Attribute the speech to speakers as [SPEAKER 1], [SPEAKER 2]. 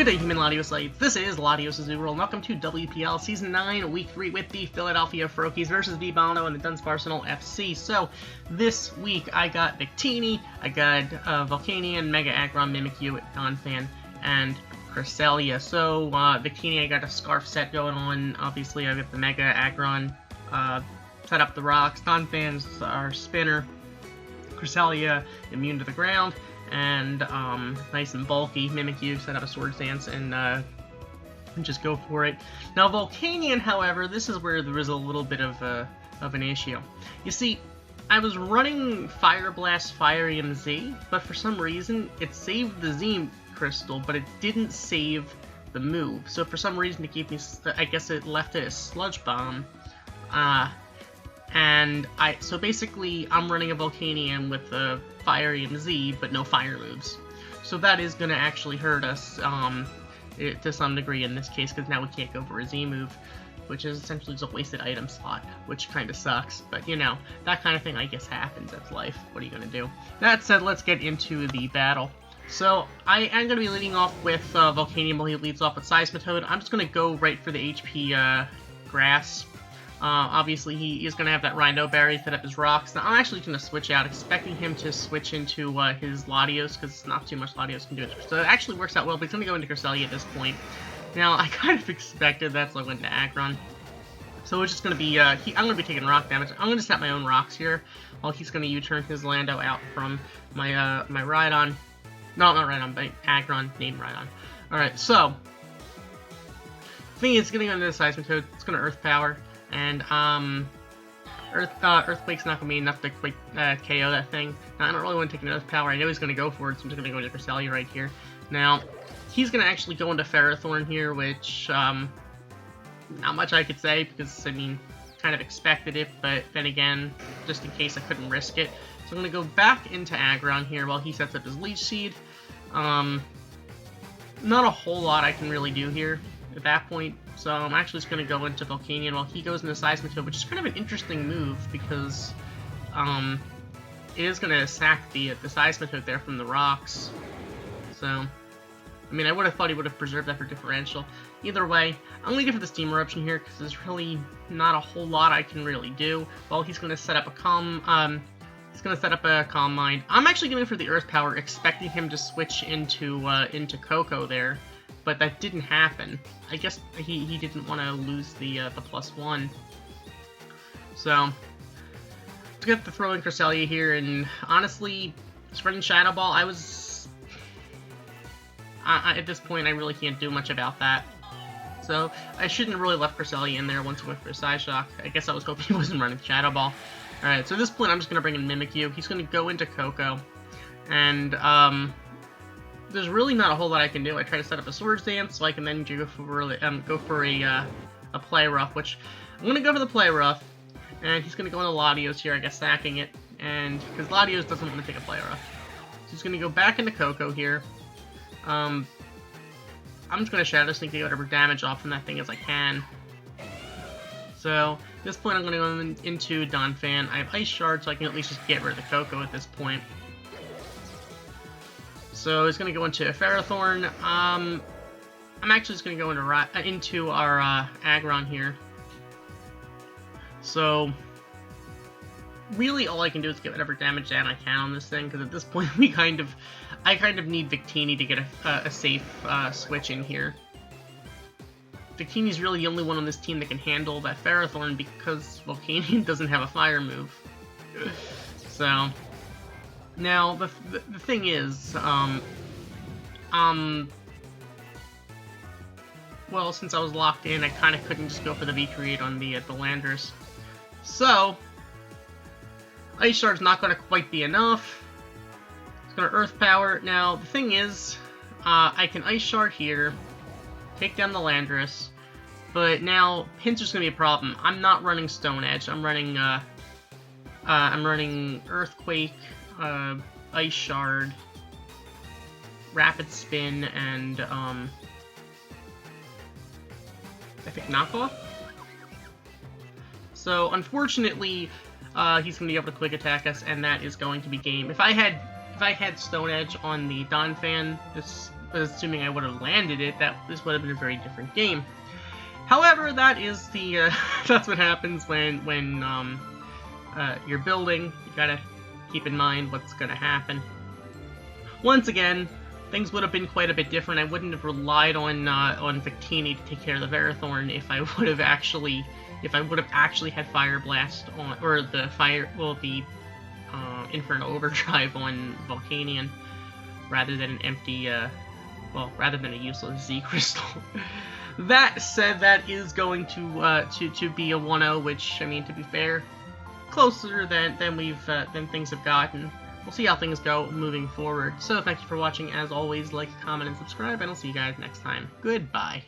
[SPEAKER 1] Good day, human LatiosAzurill. This is LatiosAzurill, and welcome to WPL Season 9, Week 3 with the Philadelphia Froakies versus BBalno and the Dunsparcenal F.C. So, this week I got Victini, I got Volcanion, Mega Aggron, Mimikyu, Donphan, and Cresselia. So, Victini, I got a Scarf set going on. Obviously, I got the Mega Aggron, set up the rocks. Donphan's our spinner. Cresselia, immune to the ground. And nice and bulky. Mimikyu, set up a Swords Dance and just go for it. Now Volcanion, however, this is where there was a little bit of an issue. You see, I was running Fire Blast Fire Z, but for some reason it saved the Z crystal, but it didn't save the move. So for some reason it gave me, I guess it left it as Sludge Bomb. So basically, I'm running a Volcanion with a Fire EMZ, but no fire moves. So that is going to actually hurt us to some degree in this case, because now we can't go for a Z move, which is essentially just a wasted item slot, which kind of sucks. But, you know, that kind of thing, I guess, happens. That's life. What are you going to do? That said, let's get into the battle. So, I am going to be leading off with Volcanion while he leads off with Seismitoad. I'm just going to go right for the HP Grass. Obviously, he is going to have that Rhino Berry set up his rocks. Now, I'm actually going to switch out, expecting him to switch into his Latios, because not too much Latios can do it. So it actually works out well, but he's going to go into Cresselia at this point. Now, I kind of expected that, so I went into Aggron. So it's just going to be, I'm going to be taking rock damage. I'm going to set my own rocks here, while he's going to U-turn his Lando out from my, my Rhydon. No, not Rhydon, but Aggron, named Rhydon. Alright, so, the thing is, it's going to go into the Seismitoad. It's going to Earth Power. And, Earthquake's not going to be enough to quite, KO that thing. Now, I don't really want to take an Earth Power. I know he's going to go for it, so I'm just going to go into Cresselia right here. Now, he's going to actually go into Ferrothorn here, which, not much I could say, because, I mean, kind of expected it, but then again, just in case I couldn't risk it. So I'm going to go back into Aggron here while he sets up his Leech Seed. Not a whole lot I can really do here at that point. So I'm actually just going to go into Volcanion while he goes into Seismitoad, which is kind of an interesting move because it is going to sack the Seismitoad there from the rocks. So, I mean, I would have thought he would have preserved that for differential. Either way, I'm going to go for the Steam Eruption here because there's really not a whole lot I can really do. Well, he's going to set up a Calm Mind. I'm actually going for the Earth Power, expecting him to switch into Coco there. But that didn't happen. I guess he didn't want to lose the +1. So, to get the throw in Cresselia here, and honestly, spreading Shadow Ball, I was... at this point, I really can't do much about that. So, I shouldn't have really left Cresselia in there once he went for a Psyshock. I guess I was hoping he wasn't running Shadow Ball. Alright, so at this point, I'm just going to bring in Mimikyu. He's going to go into Coco. And, there's really not a whole lot I can do. I try to set up a Swords Dance, so I can then go for a Play Rough, which I'm going to go for the Play Rough, and he's going to go into Latios here, I guess, sacking it, and because Latios doesn't want to take a Play Rough. So he's going to go back into Coco here. I'm just going to Shadow Sneak to get whatever damage off from that thing as I can. So, at this point I'm going to go into Donphan. I have Ice Shard, so I can at least just get rid of the Coco at this point. So he's going to go into a Ferrothorn. I'm actually just going to go into our Aggron here. So really all I can do is get whatever damage down I can on this thing, because at this point I kind of need Victini to get a safe switch in here. Victini's really the only one on this team that can handle that Ferrothorn because Volcanion doesn't have a fire move. So... Now, the thing is, well, since I was locked in, I kind of couldn't just go for the V-Create on the Landorus. So, Ice Shard's not going to quite be enough. It's going to Earth Power. Now, the thing is, I can Ice Shard here, take down the Landorus, but now, Pinsir's going to be a problem. I'm not running Stone Edge. I'm running Earthquake, Ice Shard, Rapid Spin, and, I think Knockoff? So, unfortunately, he's going to be able to Quick Attack us, and that is going to be game. If I had Stone Edge on the Donphan, assuming I would have landed it, this would have been a very different game. However, that is the that's what happens when you're building. You gotta keep in mind what's gonna happen. Once again, things would have been quite a bit different. I wouldn't have relied on Victini to take care of the Verathorn if I would have actually had Fire Blast on, or the Inferno Overdrive on Volcanion, rather than an empty, rather than a useless Z Crystal. That said, that is going to be a 1-0, which, I mean, to be fair, closer than things have gotten. We'll see how things go moving forward. So thank you for watching. As always, like, comment, and subscribe, and I'll see you guys next time. Goodbye.